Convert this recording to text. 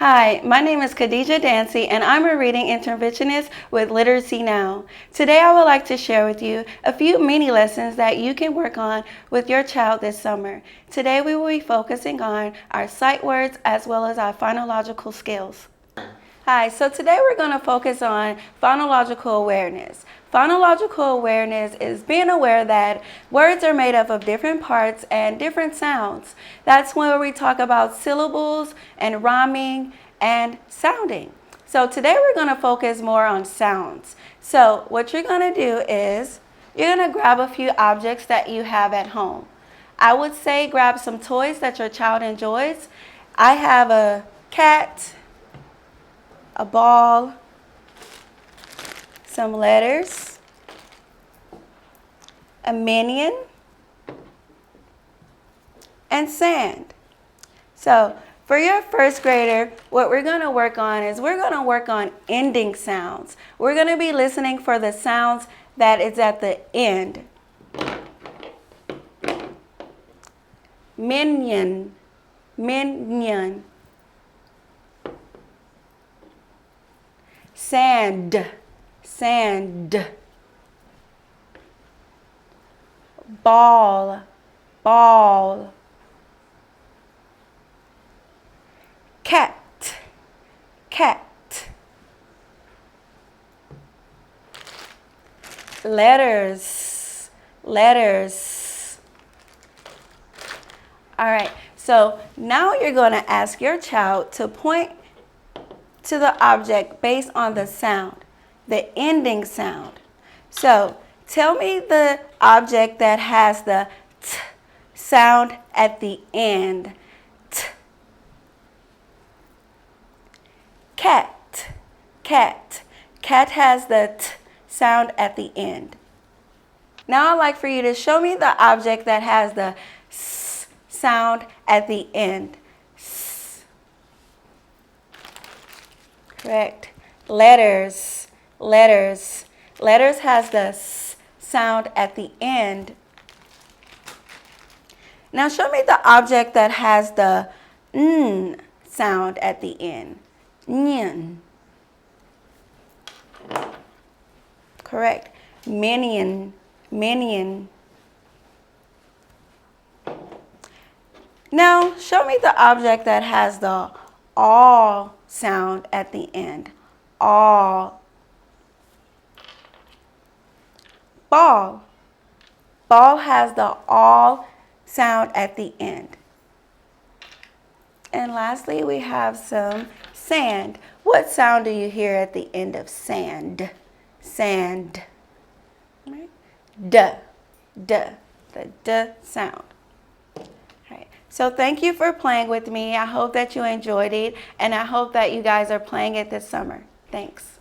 Hi, my name is Kadijah Dancy, and I'm a reading interventionist with Literacy Now. Today I would like to share with you a few mini lessons that you can work on with your child this summer. Today we will be focusing on our sight words as well as our phonological skills. Hi, so today we're going to focus on phonological awareness. Phonological awareness is being aware that words are made up of different parts and different sounds. That's where we talk about syllables and rhyming and sounding. So today we're going to focus more on sounds. So what you're going to do is you're going to grab a few objects that you have at home. I would say grab some toys that your child enjoys. I have a cat, a ball, some letters, a minion, and sand. So for your first grader, what we're going to work on is we're going to work on ending sounds. We're going to be listening for the sounds that is at the end. Minion, minion. Sand, sand. Ball, ball. Cat, cat. Letters, letters. All right, so now you're going to ask your child to point to the object based on the sound, the ending sound. So tell me the object that has the t sound at the end. T. Cat, cat. Cat has the t sound at the end. Now I'd like for you to show me the object that has the s sound at the end. Correct. Letters, letters. Letters has the s sound at the end. Now show me the object that has the n sound at the end. Nyan. Correct. Minion, minion. Now show me the object that has the all sound at the end. All. Ball. Ball has the all sound at the end. And lastly, we have some sand. What sound do you hear at the end of sand? Sand. Right? Duh. Duh. The duh sound. So thank you for playing with me. I hope that you enjoyed it, and I hope that you guys are playing it this summer. Thanks.